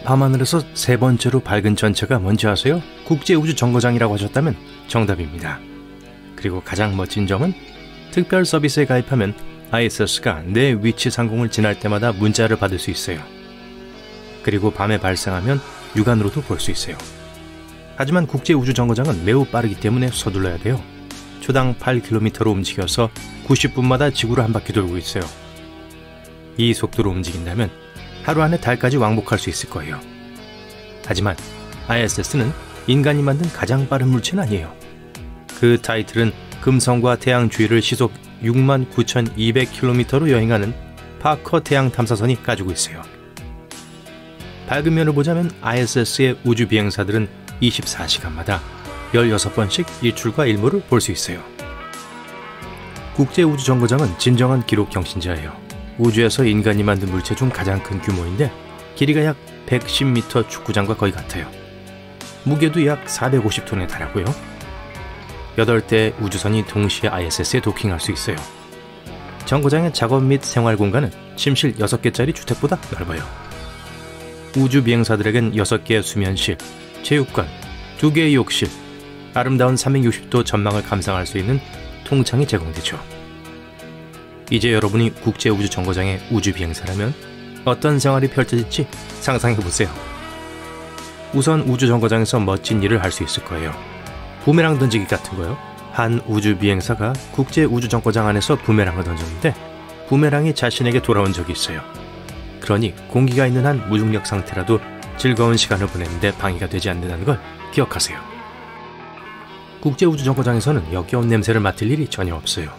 밤하늘에서 세 번째로 밝은 전체가 뭔지 아세요? 국제우주정거장이라고 하셨다면 정답입니다. 그리고 가장 멋진 점은 특별 서비스에 가입하면 ISS가 내 위치 상공을 지날 때마다 문자를 받을 수 있어요. 그리고 밤에 발생하면 육안으로도 볼 수 있어요. 하지만 국제우주정거장은 매우 빠르기 때문에 서둘러야 돼요. 초당 8km로 움직여서 90분마다 지구를 한 바퀴 돌고 있어요. 이 속도로 움직인다면 하루 안에 달까지 왕복할 수 있을 거예요. 하지만 ISS는 인간이 만든 가장 빠른 물체는 아니에요. 그 타이틀은 금성과 태양 주위를 시속 69,200km로 여행하는 파커 태양 탐사선이 가지고 있어요. 밝은 면을 보자면 ISS의 우주 비행사들은 24시간마다 16번씩 일출과 일몰을 볼 수 있어요. 국제우주정거장은 진정한 기록 경신자예요. 우주에서 인간이 만든 물체 중 가장 큰 규모인데 길이가 약 110m 축구장과 거의 같아요. 무게도 약 450톤에 달하고요. 8대의 우주선이 동시에 ISS에 도킹할 수 있어요. 정거장의 작업 및 생활 공간은 침실 6개짜리 주택보다 넓어요. 우주 비행사들에겐 6개의 수면실, 체육관, 2개의 욕실, 아름다운 360도 전망을 감상할 수 있는 통창이 제공되죠. 이제 여러분이 국제우주정거장의 우주비행사라면 어떤 생활이 펼쳐질지 상상해보세요. 우선 우주정거장에서 멋진 일을 할 수 있을 거예요. 부메랑 던지기 같은 거요. 한 우주비행사가 국제우주정거장 안에서 부메랑을 던졌는데 부메랑이 자신에게 돌아온 적이 있어요. 그러니 공기가 있는 한 무중력 상태라도 즐거운 시간을 보내는데 방해가 되지 않는다는 걸 기억하세요. 국제우주정거장에서는 역겨운 냄새를 맡을 일이 전혀 없어요.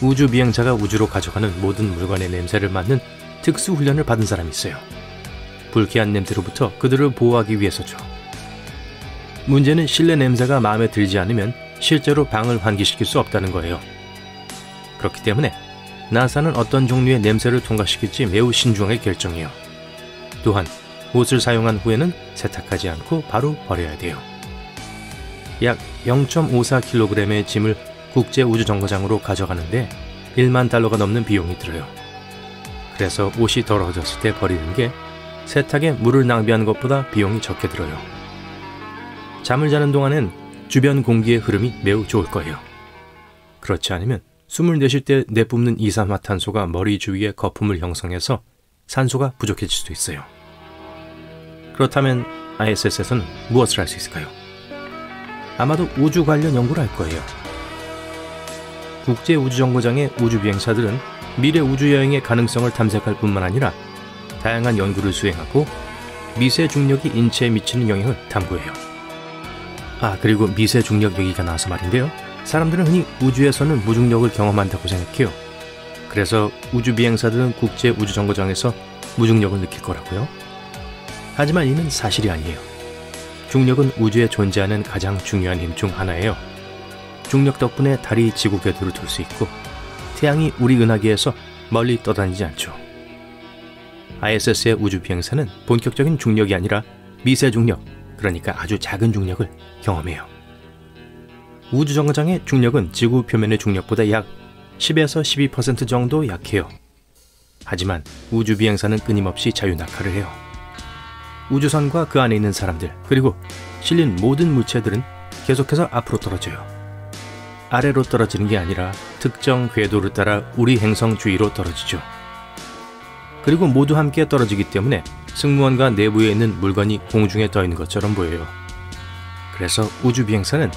우주 비행사가 우주로 가져가는 모든 물건의 냄새를 맡는 특수 훈련을 받은 사람이 있어요. 불쾌한 냄새로부터 그들을 보호하기 위해서죠. 문제는 실내 냄새가 마음에 들지 않으면 실제로 방을 환기시킬 수 없다는 거예요. 그렇기 때문에 나사는 어떤 종류의 냄새를 통과시킬지 매우 신중하게 결정해요. 또한 옷을 사용한 후에는 세탁하지 않고 바로 버려야 돼요. 약 0.54kg의 짐을 국제우주정거장으로 가져가는데 1만 달러가 넘는 비용이 들어요. 그래서 옷이 더러워졌을 때 버리는 게 세탁에 물을 낭비하는 것보다 비용이 적게 들어요. 잠을 자는 동안엔 주변 공기의 흐름이 매우 좋을 거예요. 그렇지 않으면 숨을 내쉴 때 내뿜는 이산화탄소가 머리 주위에 거품을 형성해서 산소가 부족해질 수도 있어요. 그렇다면 ISS에서는 무엇을 할 수 있을까요? 아마도 우주 관련 연구를 할 거예요. 국제우주정거장의 우주비행사들은 미래 우주여행의 가능성을 탐색할 뿐만 아니라 다양한 연구를 수행하고 미세 중력이 인체에 미치는 영향을 탐구해요. 그리고 미세 중력 얘기가 나와서 말인데요. 사람들은 흔히 우주에서는 무중력을 경험한다고 생각해요. 그래서 우주비행사들은 국제우주정거장에서 무중력을 느낄 거라고요. 하지만 이는 사실이 아니에요. 중력은 우주에 존재하는 가장 중요한 힘 중 하나예요. 중력 덕분에 달이 지구 궤도를 돌 수 있고 태양이 우리 은하계에서 멀리 떠다니지 않죠. ISS의 우주 비행사는 본격적인 중력이 아니라 미세 중력, 그러니까 아주 작은 중력을 경험해요. 우주정거장의 중력은 지구 표면의 중력보다 약 10에서 12% 정도 약해요. 하지만 우주 비행사는 끊임없이 자유낙하를 해요. 우주선과 그 안에 있는 사람들, 그리고 실린 모든 물체들은 계속해서 앞으로 떨어져요. 아래로 떨어지는 게 아니라 특정 궤도를 따라 우리 행성 주위로 떨어지죠. 그리고 모두 함께 떨어지기 때문에 승무원과 내부에 있는 물건이 공중에 떠 있는 것처럼 보여요. 그래서 우주 비행사는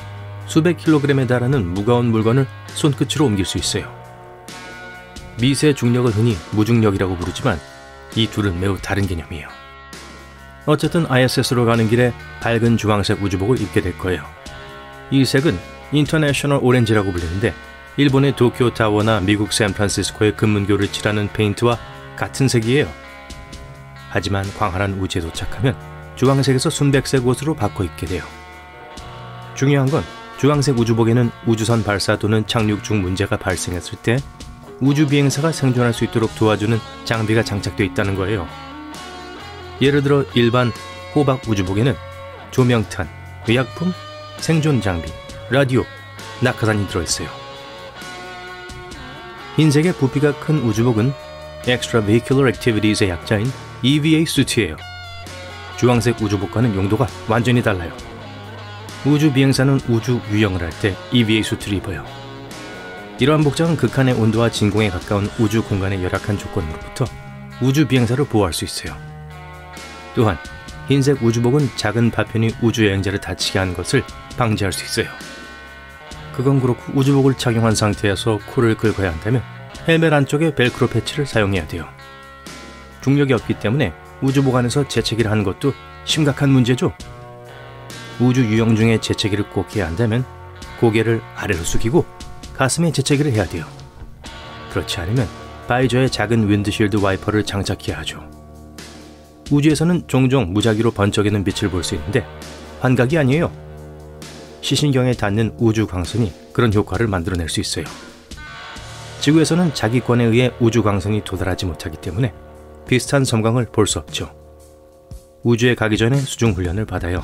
수백 킬로그램에 달하는 무거운 물건을 손끝으로 옮길 수 있어요. 미세 중력을 흔히 무중력이라고 부르지만 이 둘은 매우 다른 개념이에요. 어쨌든 ISS로 가는 길에 밝은 주황색 우주복을 입게 될 거예요. 이 색은 인터내셔널 오렌지라고 불리는데 일본의 도쿄타워나 미국 샌프란시스코의 금문교를 칠하는 페인트와 같은 색이에요. 하지만 광활한 우주에 도착하면 주황색에서 순백색 옷으로 바꿔 입게 돼요. 중요한 건 주황색 우주복에는 우주선 발사 또는 착륙 중 문제가 발생했을 때 우주 비행사가 생존할 수 있도록 도와주는 장비가 장착되어 있다는 거예요. 예를 들어 일반 호박 우주복에는 조명탄, 의약품, 생존 장비, 라디오, 낙하산이 들어있어요. 흰색의 부피가 큰 우주복은 Extravehicular Activities의 약자인 EVA 수트예요. 주황색 우주복과는 용도가 완전히 달라요. 우주 비행사는 우주 유영을 할 때 EVA 수트를 입어요. 이러한 복장은 극한의 온도와 진공에 가까운 우주 공간의 열악한 조건으로부터 우주 비행사를 보호할 수 있어요. 또한 흰색 우주복은 작은 파편이 우주 여행자를 다치게 하는 것을 방지할 수 있어요. 그건 그렇고 우주복을 착용한 상태에서 코를 긁어야 한다면 헬멧 안쪽에 벨크로 패치를 사용해야 돼요. 중력이 없기 때문에 우주복 안에서 재채기를 하는 것도 심각한 문제죠. 우주 유영 중에 재채기를 꼭 해야 한다면 고개를 아래로 숙이고 가슴에 재채기를 해야 돼요. 그렇지 않으면 바이저에 작은 윈드쉴드 와이퍼를 장착해야 하죠. 우주에서는 종종 무작위로 번쩍이는 빛을 볼 수 있는데 환각이 아니에요. 시신경에 닿는 우주 광선이 그런 효과를 만들어낼 수 있어요. 지구에서는 자기권에 의해 우주 광선이 도달하지 못하기 때문에 비슷한 섬광을 볼 수 없죠. 우주에 가기 전에 수중 훈련을 받아요.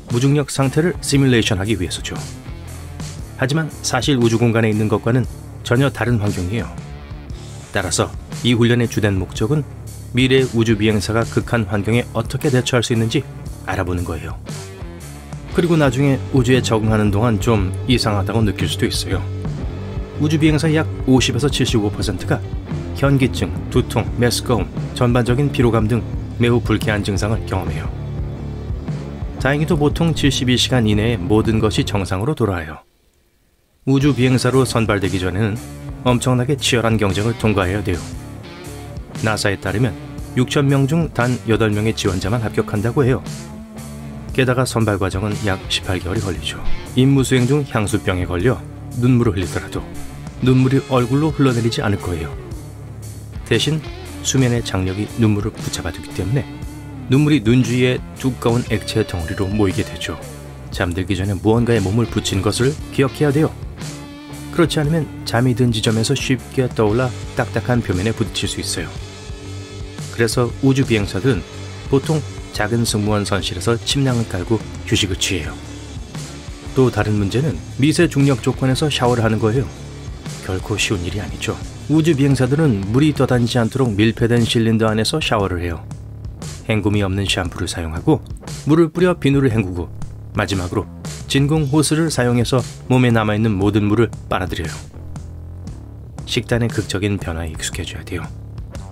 무중력 상태를 시뮬레이션하기 위해서죠. 하지만 사실 우주 공간에 있는 것과는 전혀 다른 환경이에요. 따라서 이 훈련의 주된 목적은 미래의 우주 비행사가 극한 환경에 어떻게 대처할 수 있는지 알아보는 거예요. 그리고 나중에 우주에 적응하는 동안 좀 이상하다고 느낄 수도 있어요. 우주 비행사의 약 50에서 75%가 현기증, 두통, 메스꺼움, 전반적인 피로감 등 매우 불쾌한 증상을 경험해요. 다행히도 보통 72시간 이내에 모든 것이 정상으로 돌아와요. 우주 비행사로 선발되기 전에는 엄청나게 치열한 경쟁을 통과해야 돼요. 나사에 따르면 6,000명 중 단 8명의 지원자만 합격한다고 해요. 게다가 선발 과정은 약 18개월이 걸리죠. 임무 수행 중 향수병에 걸려 눈물을 흘리더라도 눈물이 얼굴로 흘러내리지 않을 거예요. 대신 수면의 장력이 눈물을 붙잡아두기 때문에 눈물이 눈 주위에 두꺼운 액체 덩어리로 모이게 되죠. 잠들기 전에 무언가에 몸을 붙인 것을 기억해야 돼요. 그렇지 않으면 잠이 든 지점에서 쉽게 떠올라 딱딱한 표면에 부딪힐 수 있어요. 그래서 우주 비행사들은 보통 작은 승무원 선실에서 침낭을 깔고 휴식을 취해요. 또 다른 문제는 미세 중력 조건에서 샤워를 하는 거예요. 결코 쉬운 일이 아니죠. 우주 비행사들은 물이 떠다니지 않도록 밀폐된 실린더 안에서 샤워를 해요. 헹굼이 없는 샴푸를 사용하고 물을 뿌려 비누를 헹구고 마지막으로 진공 호스를 사용해서 몸에 남아있는 모든 물을 빨아들여요. 식단의 극적인 변화에 익숙해져야 돼요.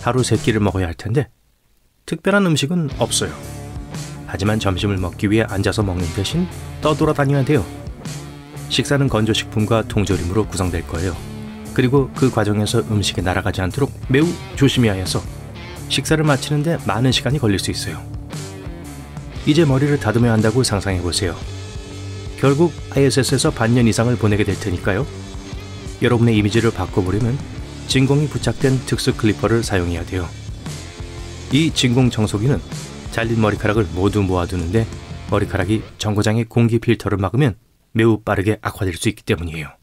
하루 3끼를 먹어야 할 텐데 특별한 음식은 없어요. 하지만 점심을 먹기 위해 앉아서 먹는 대신 떠돌아다녀야 돼요. 식사는 건조식품과 통조림으로 구성될 거예요. 그리고 그 과정에서 음식이 날아가지 않도록 매우 조심해야 해서 식사를 마치는데 많은 시간이 걸릴 수 있어요. 이제 머리를 다듬어야 한다고 상상해보세요. 결국 ISS에서 반년 이상을 보내게 될 테니까요. 여러분의 이미지를 바꿔보려면 진공이 부착된 특수 클리퍼를 사용해야 돼요. 이 진공 청소기는 잘린 머리카락을 모두 모아두는데 머리카락이 정거장의 공기 필터를 막으면 매우 빠르게 악화될 수 있기 때문이에요.